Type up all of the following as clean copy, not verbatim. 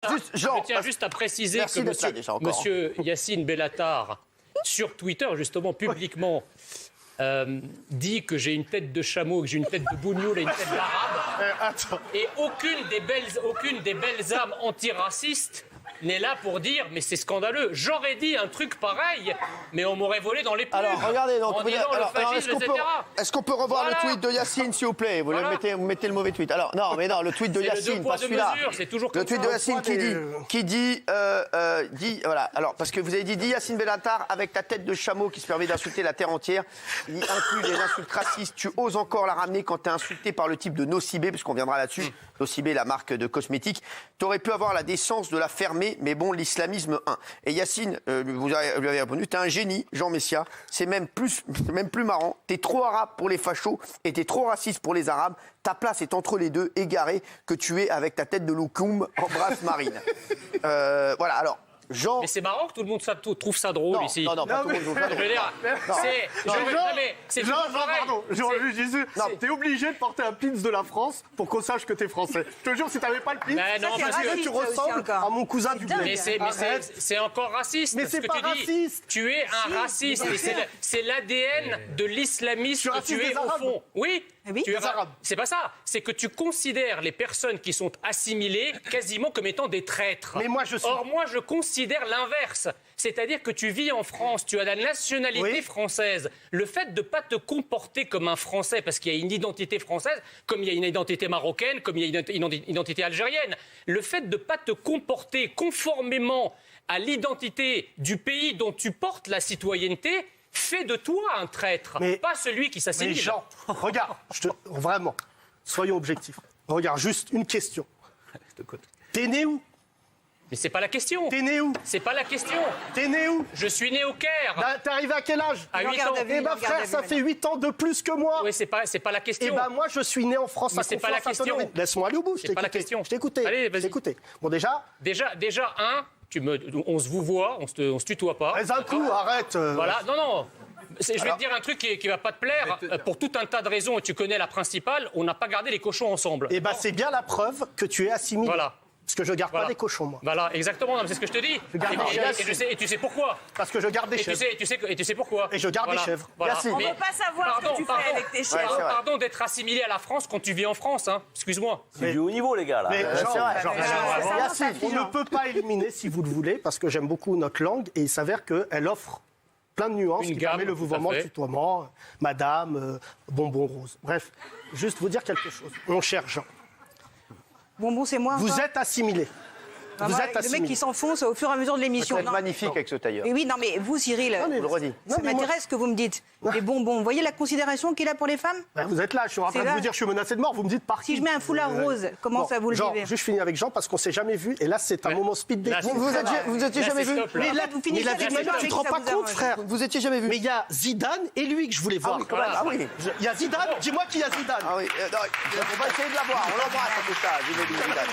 Juste, Jean, je tiens juste à préciser merci que monsieur Yacine Bellatar, sur Twitter, justement, publiquement, dit que j'ai une tête de chameau, que j'ai une tête de bougnoul et une tête d'arabe. Et aucune des belles âmes antiracistes n'est là pour dire mais c'est scandaleux. J'aurais dit un truc pareil, mais on m'aurait volé dans les plumes. Alors, regardez, donc, en disant le fascisme, etc. Est-ce qu'on peut revoir le tweet de Yacine, s'il vous plaît? Vous mettez le mauvais tweet. Alors, non, mais non, le tweet de Yacine, pas celui-là. C'est toujours le tweet de Yacine qui dit, voilà, alors, parce que vous avez dit Yacine Bellatar, avec ta tête de chameau qui se permet d'insulter la terre entière, il inclut les insultes racistes, tu oses encore la ramener quand t'es insulté par le type de Nocibé, puisqu'on viendra là-dessus, Nocibé, la marque de cosmétiques, t'aurais pu avoir la décence de la fermer, mais bon, l'islamisme 1. Et Yacine, lui avez répondu, t'es un génie, Jean Messia, c'est même plus marrant, t'es trop arabe pour les fachos et t'es trop raciste pour les arabes, ta place est entre les deux, égaré que tu es avec ta tête de loukoum en brasse marine. Voilà, alors... Jean... Mais c'est marrant que tout le monde trouve ça drôle ici. Non, pas tout le monde trouve ça drôle. Je veux dire, c'est Jean, pardon, Jésus, t'es obligé de porter un pins de la France pour qu'on sache que t'es français. Je te jure, si t'avais pas le pins, non, parce que tu ressembles à mon cousin du bled. Mais c'est encore raciste. Mais c'est pas raciste. Tu es un raciste. C'est l'ADN de l'islamisme que tu es au fond. Oui. Tu es arabe. C'est pas ça. C'est que tu considères les personnes qui sont assimilées quasiment comme étant des traîtres. Mais moi, je suis... Or, moi, je considère l'inverse. C'est-à-dire que tu vis en France, tu as la nationalité française. Le fait de ne pas te comporter comme un Français, parce qu'il y a une identité française, comme il y a une identité marocaine, comme il y a une identité algérienne. Le fait de ne pas te comporter conformément à l'identité du pays dont tu portes la citoyenneté fait de toi un traître, pas celui qui s'assimile. Mais Jean, regarde, vraiment, soyons objectifs. Regarde, juste une question. T'es né où? Mais c'est pas la question. T'es né où? C'est pas la question. T'es né où? Je suis né au Caire. T'es arrivé à quel âge? À 8 ans. Eh ben frère, ça fait 8 ans de plus que moi. Oui, c'est pas la question. Eh ben moi, je suis né en France. Mais c'est pas la question. Laisse-moi aller au bout. C'est pas la question. Je t'ai écouté. Allez, vas-y. Bon, déjà, on se vous voit, on se tutoie pas. mais un coup, arrête. Voilà, non. Je vais te dire un truc qui va pas te plaire. Pour tout un tas de raisons, et tu connais la principale, on n'a pas gardé les cochons ensemble. Eh ben c'est bien la preuve que tu es assimilé. Voilà. Parce que je garde pas des cochons, moi. Voilà, exactement, c'est ce que je te dis. Et tu sais pourquoi. Parce que je garde des chèvres. Et tu sais pourquoi. Et je garde des chèvres. Voilà. On ne veut pas savoir ce que tu fais avec tes chèvres. Pardon d'être assimilé à la France quand tu vis en France, hein. Excuse-moi. C'est du haut niveau, les gars, là. Mais Yacine, on ne peut pas éliminer, si vous le voulez, parce que j'aime beaucoup notre langue, et il s'avère qu'elle offre plein de nuances qui permet le vouvoiement, le tutoiement, madame, bonbon rose. Bref, juste vous dire quelque chose. Mon cher Jean. Bonbon, c'est moi. Vous êtes assimilé. Vous êtes assimilé. Le mec qui s'enfonce au fur et à mesure de l'émission. vous êtes magnifique avec ce tailleur. Mais oui, non, mais vous, Cyril, Je le redis. ça m'intéresse ce que vous me dites. Les bonbons, vous voyez la considération qu'il a pour les femmes? Vous êtes là, je suis en train de vous dire, je suis menacé de mort, vous me dites parti. Si je mets un foulard rose, comment ça vous le Jean, vivez? juste finir avec Jean parce qu'on s'est jamais vu et là c'est un moment speed dating. Vous étiez jamais vu? Mais là, vous finissez avec les gens tu te avec rends ça pas vous compte, arrange. frère. Vous étiez jamais vu? Mais il y a Zidane et lui que je voulais voir. Ah oui. Il y a Zidane, dis-moi qui y a Zidane. Ah oui, non, on va essayer de l'avoir, on l'embrasse en tout cas, Zidane.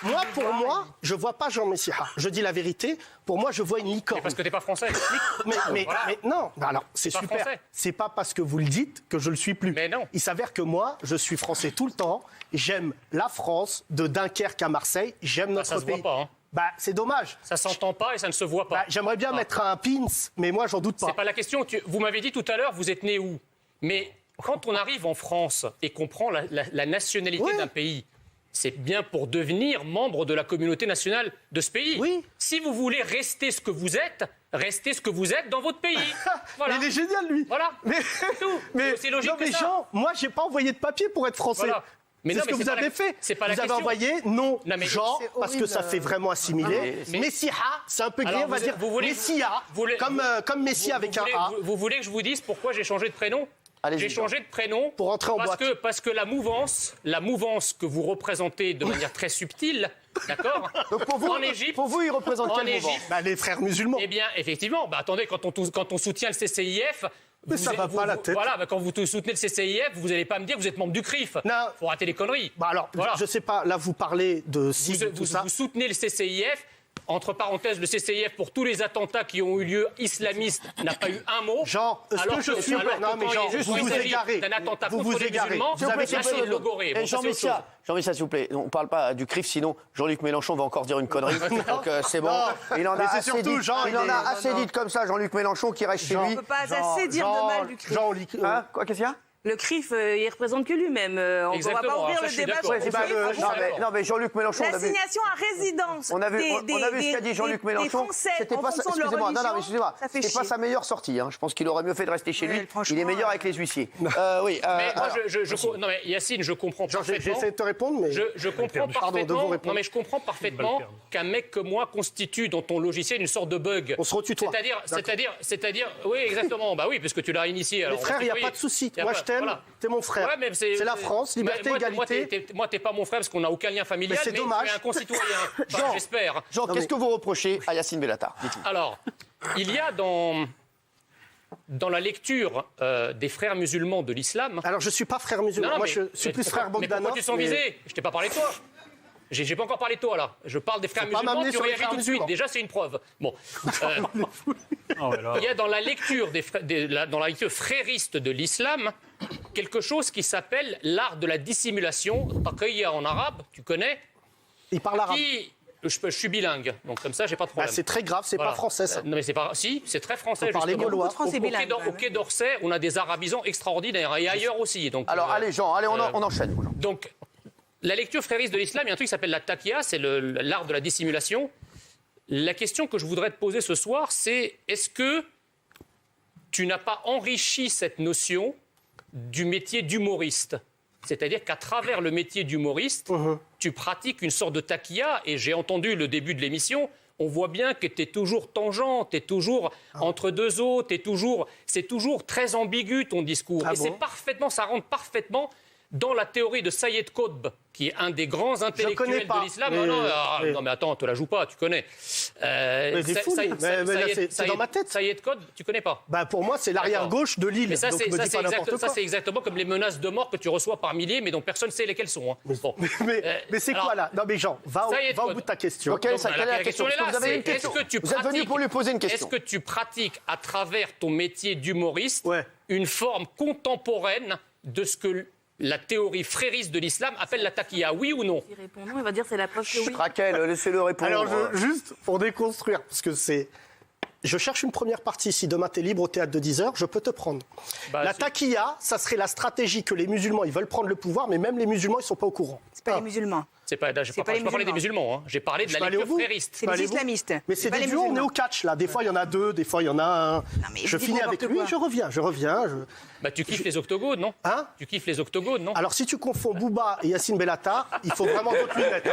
Moi, pour moi, je vois pas Jean Messia. Je dis la vérité. Pour moi, je vois une licorne. Parce que t'es pas français. Mais non. Alors, c'est pas super. français. C'est pas parce que vous le dites que je le suis plus. Mais non. Il s'avère que moi, je suis français tout le temps. J'aime la France, de Dunkerque à Marseille. J'aime notre ça se pays. voit pas, hein. C'est dommage. Ça s'entend pas et ça ne se voit pas. J'aimerais bien mettre un pins, mais moi, j'en doute pas. C'est pas la question. Vous m'avez dit tout à l'heure, vous êtes né où? Mais quand on arrive en France et qu'on prend la nationalité d'un pays, c'est bien pour devenir membre de la communauté nationale de ce pays. Oui. Si vous voulez rester ce que vous êtes, restez ce que vous êtes dans votre pays. Voilà. Il est génial, lui. Voilà. C'est tout. C'est logique non, mais que ça. Jean, moi, j'ai pas envoyé de papier pour être français. Voilà. Mais c'est non, ce que mais vous avez fait. C'est pas la vous avez question. envoyé non, mais Jean, c'est parce que ça fait vraiment assimilé. mais- Messia, c'est un peu gris, Alors, on va dire. vous voulez- Messia, comme Messi avec un A. Vous voulez que je vous dise pourquoi j'ai changé de prénom? Allez-y, J'ai changé de prénom Pour entrer en boîte. parce que la mouvance que vous représentez de manière très subtile, d'accord? Donc pour vous, en Égypte, il représente en quel mouvement? Égypte, Les frères musulmans. eh bien, effectivement, attendez, quand on soutient le CCIF... Mais ça va pas la tête. Voilà, quand vous soutenez le CCIF, vous n'allez pas me dire que vous êtes membre du CRIF. Non. Faut rater les conneries. Alors, Voilà. je sais pas, là, vous parlez de Vous, signes, tout ça. vous soutenez le CCIF Entre parenthèses, le CCIF, pour tous les attentats qui ont eu lieu islamistes, n'a pas eu un mot. Jean, est-ce que je suis... Non, mais Jean, vous vous égarez. D'un attentat Vous contre vous les égarez. musulmans, Vous avez là, c'est logoré. Bon, ça, c'est autre chose. Jean-Michel, s'il vous plaît, on ne parle pas du CRIF, sinon Jean-Luc Mélenchon va encore dire une connerie. Donc c'est bon. Il en a assez dit. Il en a assez dit comme ça, Jean-Luc Mélenchon, qui reste chez lui. On ne peut pas assez dire de mal du CRIF. Hein, quoi, qu'est-ce qu'il y a? Le CRIF, il représente que lui-même. On ne va pas ouvrir le débat sur le CRIF. Non, mais Jean-Luc Mélenchon. L'assignation à résidence. On a vu ce qu'a dit Jean-Luc Mélenchon. C'était pas ça. Excusez-moi, c'était pas sa meilleure sortie. Je pense qu'il aurait mieux fait de rester chez lui. Il est meilleur avec les huissiers. Oui. Mais moi, non, mais Yacine, je comprends parfaitement. J'essaie de te répondre, mais. Je comprends parfaitement. Non, mais je comprends parfaitement qu'un mec comme moi constitue dans ton logiciel une sorte de bug. On se retutoie. C'est-à-dire, oui, exactement. Bah oui, parce que tu l'as initié. Mais frère, il n'y a pas de souci. Moi, je t'aime. T'es mon frère. Ouais, c'est la France, liberté, égalité. Moi, t'es pas mon frère parce qu'on n'a aucun lien familial, mais c'est dommage. tu es un concitoyen. J'espère. Jean, qu'est-ce que vous reprochez à Yacine Bellatar? Alors, il y a dans la lecture des frères musulmans de l'islam... Alors, je ne suis pas frère musulman. Moi, je suis plus frère Bogdanov. Mais pourquoi tu sens visé? Je t'ai pas parlé de toi. J'ai pas encore parlé de toi, là. Je parle des frères musulmans, tu réagis tout de suite. Déjà, c'est une preuve. Bon. Il y a dans la lecture dans la lecture frériste de l'islam quelque chose qui s'appelle l'art de la dissimulation, taqiyya en arabe, tu connais? Il parle arabe. Je suis bilingue, donc comme ça, j'ai pas de problème. C'est très grave, c'est pas français, ça. Non, mais c'est pas... Si, c'est très français, justement. Beaucoup de Français bilingues. Au Quai d'Orsay, on a des arabisans extraordinaires, et ailleurs aussi. Donc, alors, allez, Jean, on enchaîne. Donc, la lecture frériste de l'islam, il y a un truc qui s'appelle la taqiyya, c'est l'art de la dissimulation. La question que je voudrais te poser ce soir, c'est est-ce que tu n'as pas enrichi cette notion du métier d'humoriste? C'est-à-dire qu'à travers le métier d'humoriste, tu pratiques une sorte de taqiyya, et j'ai entendu le début de l'émission, on voit bien que tu es toujours tangent, tu es toujours entre deux eaux, c'est toujours très ambigu ton discours. Et ça rentre parfaitement dans la théorie de Sayyid Qutb, qui est un des grands intellectuels de l'islam. Non, mais attends, te la joue pas, tu connais. Mais c'est fou, c'est dans ma tête. Sayyid Qutb, tu connais pas? Pour moi, c'est l'arrière-gauche de l'île. Mais ça, c'est exactement comme les menaces de mort que tu reçois par milliers, mais dont personne ne sait lesquelles sont. Bon. Mais c'est quoi là? Non, mais Jean, va au bout de ta question. Quelle est la question? Vous avez une question. Vous êtes venu pour lui poser une question. Est-ce que tu pratiques, à travers ton métier d'humoriste, une forme contemporaine de ce que la théorie frériste de l'islam appelle la taqiyya, oui ou non? Il répond non, il va dire c'est la preuve que oui. Raquel, laissez-le répondre. Alors, juste pour déconstruire, parce que c'est... Je cherche une première partie. Si demain t'es libre au théâtre de 10h, je peux te prendre. La taqiyya, ça serait la stratégie que les musulmans, ils veulent prendre le pouvoir, mais même les musulmans, ils sont pas au courant. C'est pas les musulmans. Je n'ai pas parlé des musulmans, j'ai parlé de la lecture frériste. C'est les islamistes. Mais c'est des duos, on est au catch là. Des fois il y en a deux, des fois il y en a un. Je finis avec lui, je reviens. Tu kiffes les octogones, non? Tu kiffes les octogones, non? Alors si tu confonds Booba et Yacine Bellatar, il faut vraiment d'autres lunettes.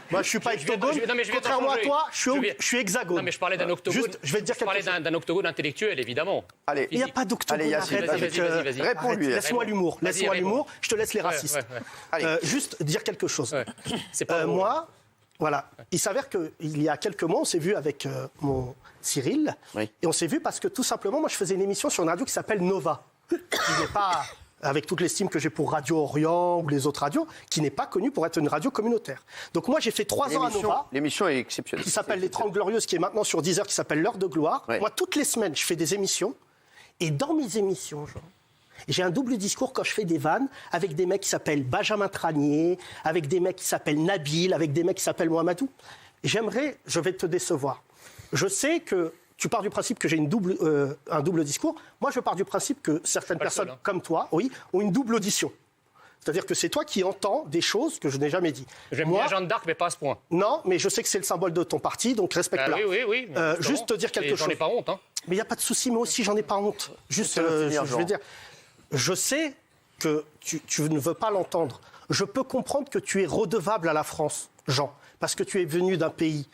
Moi je suis pas octogone. Contrairement à toi, je suis hexagone. Non mais je parlais d'un octogone. Juste, je vais te dire quelque chose. Je parlais d'un octogone intellectuel, évidemment. Allez, il n'y a pas d'octogone. Allez, Yacine, vas-y. Réponds-lui. Laisse-moi l'humour. Je te laisse les racistes. Juste dire quelque chose. Moi, voilà. Il s'avère qu'il y a quelques mois, on s'est vu avec mon Cyril. Et on s'est vu parce que tout simplement, moi, je faisais une émission sur une radio qui s'appelle Nova. Qui n'est pas, avec toute l'estime que j'ai pour Radio Orient ou les autres radios, qui n'est pas connue pour être une radio communautaire. Donc moi, j'ai fait 3 ans à Nova. L'émission est exceptionnelle. Qui s'appelle Les 30 Glorieuses, qui est maintenant sur 10h, qui s'appelle L'Heure de Gloire. Moi, toutes les semaines, je fais des émissions. Et dans mes émissions, j'ai un double discours quand je fais des vannes avec des mecs qui s'appellent Benjamin Tranier, avec des mecs qui s'appellent Nabil, avec des mecs qui s'appellent Mohamedou. Je vais te décevoir. Je sais que tu pars du principe que j'ai un double discours. Moi, je pars du principe que certaines personnes comme toi, ont une double audition. C'est-à-dire que c'est toi qui entends des choses que je n'ai jamais dit. J'aime bien Jeanne d'Arc, mais pas à ce point. Non, mais je sais que c'est le symbole de ton parti, donc respecte-la. Oui. Juste te dire quelque chose. J'en ai pas honte. Mais il n'y a pas de souci, moi aussi, j'en ai pas honte. Juste, je veux dire... Je sais que tu ne veux pas l'entendre. Je peux comprendre que tu es redevable à la France, Jean, parce que tu es venu d'un pays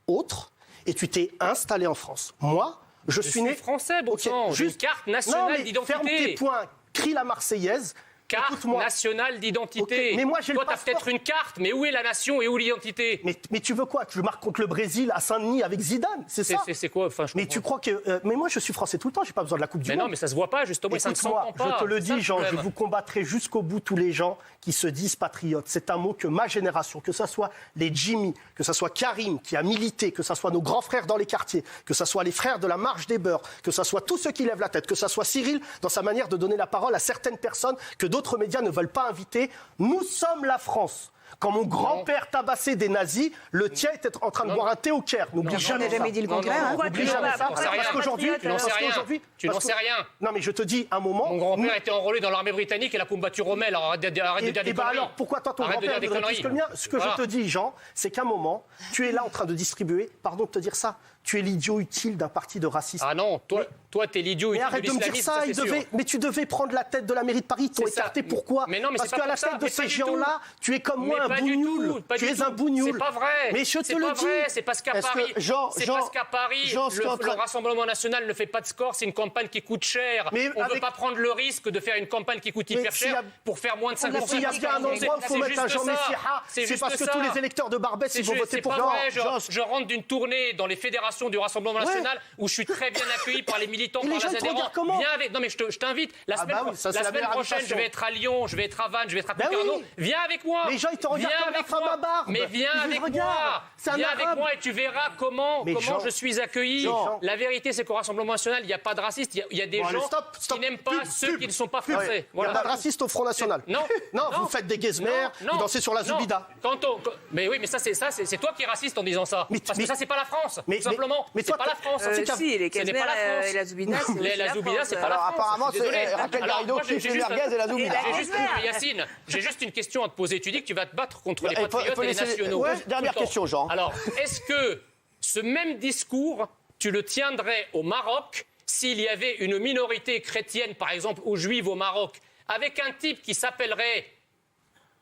autre et tu t'es installé en France. Moi, je suis né français, bon sang. J'ai une carte nationale d'identité. Ferme tes poings, crie la Marseillaise. carte nationale d'identité. Okay. Mais moi, j'ai Toi, le passeport. t'as peut-être une carte, mais où est la nation et où l'identité? Mais tu veux quoi? Tu marques contre le Brésil à Saint-Denis avec Zidane, c'est ça? C'est quoi? Enfin, mais tu crois que... mais moi, je suis français tout le temps, j'ai pas besoin de la Coupe du Monde. Mais non, mais ça se voit pas, justement, et ça ne s'entend pas. Je te le C'est ça, dis, Jean, je problème. vous combattrai jusqu'au bout tous les gens qui se disent patriotes. C'est un mot que ma génération, que ce soit les Jimmy, que ce soit Karim qui a milité, que ce soit nos grands frères dans les quartiers, que ce soit les frères de la Marche des Beurs, que ce soit tous ceux qui lèvent la tête, que ce soit Cyril dans sa manière de donner la parole à certaines personnes que d'autres médias ne veulent pas inviter. Nous sommes la France. Quand mon grand-père tabassait des nazis, le tien était en train de boire un thé au Caire. N'oublie jamais ça. jamais dit le contraire. N'oublie jamais ça. Parce qu'aujourd'hui, Tu n'en sais rien. Non, mais je te dis, un moment... Mon grand-père était enrôlé dans l'armée britannique et il a combattu Rommel. Alors arrête de dire des conneries. Alors, pourquoi toi, ton Arrête de grand-père dire des voudrait plus que le mien? Ce que je te dis, Jean, c'est qu'à un moment, tu es là en train de distribuer, pardon de te dire ça, tu es l'idiot utile d'un parti de racistes. Ah non, toi t'es l'idiot Mais utile arrête de me dire ça, mais tu devais prendre la tête de la mairie de Paris, ils t'ont écarté, pourquoi? Mais non, mais parce c'est pas qu'à la pour ça, tête de mais ces pas du géants-là, tu es comme moi, un bougnoul. Tu es un bougnoul. C'est pas vrai. Mais je te le dis. C'est parce qu'à Paris, le Rassemblement national ne fait pas de score, c'est une campagne qui coûte cher. Mais on ne veut pas prendre le risque de faire une campagne qui coûte hyper cher pour faire moins de 50%. S'il y a bien un endroit où il faut mettre un Jean Messia, c'est parce que tous les électeurs de Barbès, ils vont voter pour toi. Je rentre d'une tournée dans les fédérations du Rassemblement national où je suis très bien accueilli par les militants, par les adhérents. Viens avec. Non mais je t'invite. La semaine prochaine, je vais être à Lyon, je vais être à Vannes, je vais être à Concarneau. Viens avec moi. Les gens, ils te regardent comme la femme à barbe. Mais viens avec moi. Viens avec moi et tu verras comment je suis accueilli. La vérité, c'est qu'au Rassemblement national, il n'y a pas de racistes. Il y a des gens qui n'aiment pas ceux qui ne sont pas français. Il n'y a pas de racistes au Front National. Non, vous faites des guesmers, vous dansez sur la Zoubida. Mais oui, mais ça, c'est toi qui es raciste en disant ça. Parce que ça, c'est pas la France. Tout simplement. C'est pas la France. Si, les Ce n'est pas la France. et la Zoubida, la Zoubida, c'est pas la France. Apparemment, c'est Raquel Garrido qui fait merguez et la Zoubida. Yacine, j'ai juste une question à te poser. Tu dis que tu vas te battre contre les patriotes et les nationaux. Dernière question, Jean. Alors, est-ce que ce même discours, tu le tiendrais au Maroc s'il y avait une minorité chrétienne, par exemple, ou juive au Maroc, avec un type qui s'appellerait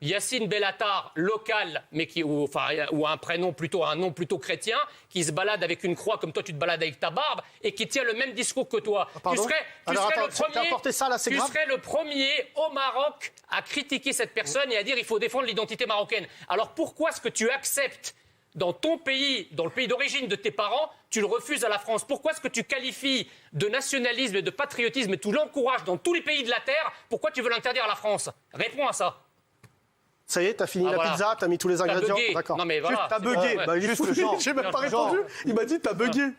Yacine Bellatar, local, mais ou un prénom plutôt, un nom plutôt chrétien, qui se balade avec une croix comme toi tu te balades avec ta barbe et qui tient le même discours que toi. Tu serais le premier au Maroc à critiquer cette personne et à dire il faut défendre l'identité marocaine. Alors pourquoi est-ce que tu acceptes dans ton pays, dans le pays d'origine de tes parents, tu le refuses à la France? Pourquoi est-ce que tu qualifies de nationalisme et de patriotisme et tu l'encourages dans tous les pays de la Terre? Pourquoi tu veux l'interdire à la France? Réponds à ça. Ça y est, t'as fini la pizza, t'as mis tous les ingrédients. D'accord. Non mais voilà. T'as bugué. Juste Jean. J'ai même pas répondu. Il m'a dit t'as bugué.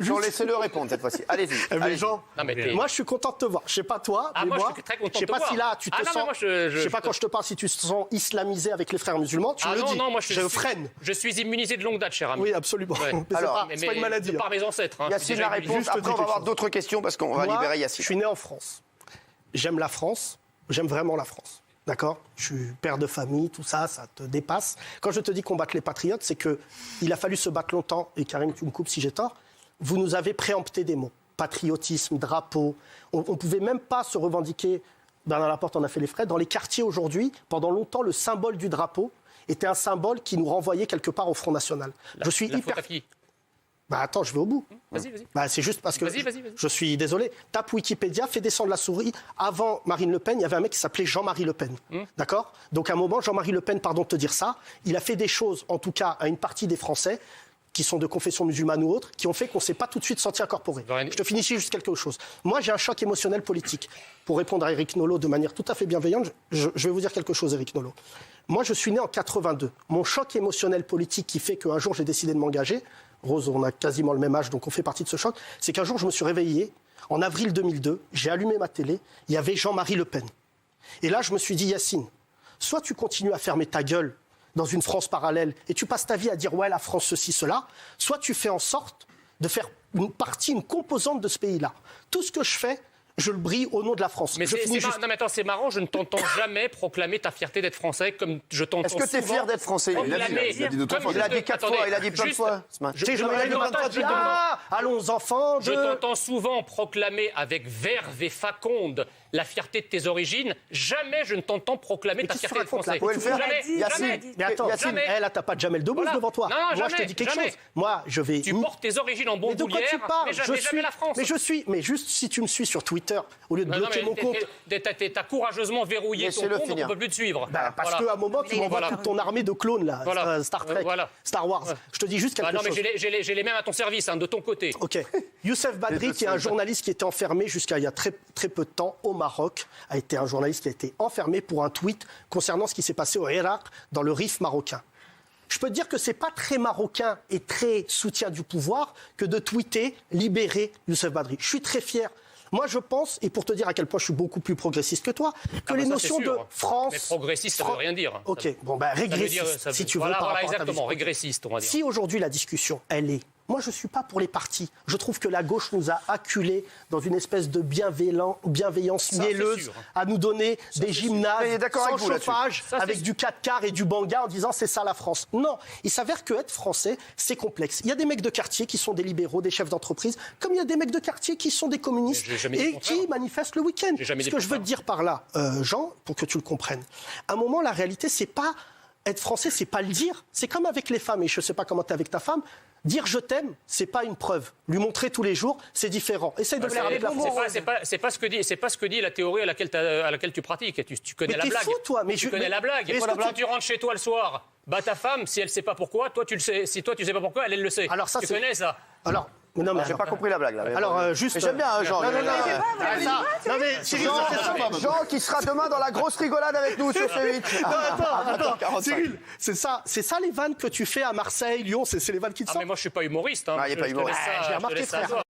Jean, laissez-le répondre cette fois-ci. Allez-y. Jean, moi je suis content de te voir. Je sais pas toi, mais moi, je suis très content je sais pas si là tu te sens. Je sais pas quand je te parle si tu te sens islamisé avec les frères musulmans. Tu me le dis. Non, moi je freine. Je suis immunisé de longue date, cher ami. Oui, absolument. Alors, c'est pas une maladie. Par mes ancêtres. Yacine, la réponse. Après, on va avoir d'autres questions parce qu'on va libérer Yacine. Je suis né en France. J'aime la France. J'aime vraiment la France. D'accord? Je suis père de famille, tout ça, ça te dépasse. Quand je te dis combattre les patriotes, c'est qu'il a fallu se battre longtemps, et Karim, tu me coupes si j'ai tort, vous nous avez préempté des mots. Patriotisme, drapeau. On ne pouvait même pas se revendiquer, Bernard Laporte en a fait les frais, dans les quartiers aujourd'hui, pendant longtemps, le symbole du drapeau était un symbole qui nous renvoyait quelque part au Front National. Je suis hyper... attends, je vais au bout. Vas-y. C'est juste parce que je suis désolé. Tape Wikipédia, fais descendre la souris. Avant Marine Le Pen, il y avait un mec qui s'appelait Jean-Marie Le Pen. D'accord? Donc à un moment, Jean-Marie Le Pen, pardon de te dire ça, il a fait des choses, en tout cas à une partie des Français, qui sont de confession musulmane ou autre, qui ont fait qu'on ne s'est pas tout de suite senti incorporé. Je te finis ici juste quelque chose. Moi, j'ai un choc émotionnel politique. Pour répondre à Éric Nolot de manière tout à fait bienveillante, je vais vous dire quelque chose, Éric Nolot. Moi, je suis né en 82. Mon choc émotionnel politique qui fait qu'un jour, j'ai décidé de m'engager, Rose, on a quasiment le même âge, donc on fait partie de ce choc, c'est qu'un jour, je me suis réveillé, en avril 2002, j'ai allumé ma télé, il y avait Jean-Marie Le Pen. Et là, je me suis dit, Yacine, soit tu continues à fermer ta gueule dans une France parallèle et tu passes ta vie à dire, ouais, la France, ceci, cela, soit tu fais en sorte de faire une partie, une composante de ce pays-là. Tout ce que je fais, je le brille au nom de la France. Mais non, mais attends, c'est marrant, je ne t'entends jamais proclamer ta fierté d'être français comme je t'entends souvent. Est-ce que tu es fier d'être français? Il a dit 2-3 fois. Il a dit 4 fois, il a dit plein de fois. Allons, enfants. Je t'entends souvent proclamer avec verve et faconde la fierté de tes origines. Jamais je ne t'entends proclamer ta fierté de français. Jamais. Mais attends, là, t'as pas de Jamel Debbouze devant toi. Moi, je te dis quelque chose. Moi, je vais. Tu portes tes origines en bandoulière, mais jamais la France. Mais juste si tu me suis sur Twitter, Twitter au lieu de bloquer mon compte. T'as courageusement verrouillé ton compte, donc on ne peut plus te suivre. Parce qu'à un moment, tu m'envoies toute ton armée de clones, là, Star Trek, Star Wars. Je te dis juste quelque chose. Non, mais j'ai les mêmes à ton service, de ton côté. OK. Youssef Badri, qui est un journaliste qui était enfermé jusqu'à il y a très, très peu de temps au Maroc, a été un journaliste qui a été enfermé pour un tweet concernant ce qui s'est passé au Irak, dans le Rif marocain. Je peux te dire que c'est pas très marocain et très soutien du pouvoir que de tweeter « libérer Youssef Badri ». Je suis très fier. Moi, je pense, et pour te dire à quel point je suis beaucoup plus progressiste que toi, que les notions de France... Mais progressiste, ça ne veut rien dire. OK, régressiste, si tu veux. Voilà, exactement, régressiste, on va dire. Si aujourd'hui la discussion, elle est... Moi, je ne suis pas pour les partis. Je trouve que la gauche nous a acculés dans une espèce de bienveillance mielleuse à nous donner des gymnases sans chauffage, avec du 4x et du banga en disant c'est ça la France. Non, il s'avère qu'être français, c'est complexe. Il y a des mecs de quartier qui sont des libéraux, des chefs d'entreprise, comme il y a des mecs de quartier qui sont des communistes et qui manifestent le week-end. Ce que je veux te dire par là, Jean, pour que tu le comprennes, à un moment, la réalité, c'est pas... Être français, c'est pas le dire. C'est comme avec les femmes, et je sais pas comment tu es avec ta femme. Dire je t'aime, c'est pas une preuve. Lui montrer tous les jours, c'est différent. Essaye de faire c'est pas ce que dit la théorie à laquelle tu pratiques. Tu connais la blague. Fou, toi. Tu connais la blague. Quand tu rentres chez toi le soir, ta femme, si elle sait pas pourquoi, toi tu le sais. Si toi tu sais pas pourquoi, elle le sait. Alors ça, tu connais ça. Alors. Non, mais j'ai pas compris la blague là. Alors juste. J'aime bien Jean. Non mais Cyril, Jean qui sera demain dans la grosse rigolade avec nous sur C8. Attends, Cyril, c'est ça les vannes que tu fais à Marseille, Lyon, c'est les vannes qui te sortent. Mais moi je suis pas humoriste. Il n'est pas humoriste. Je l'ai remarqué, frère.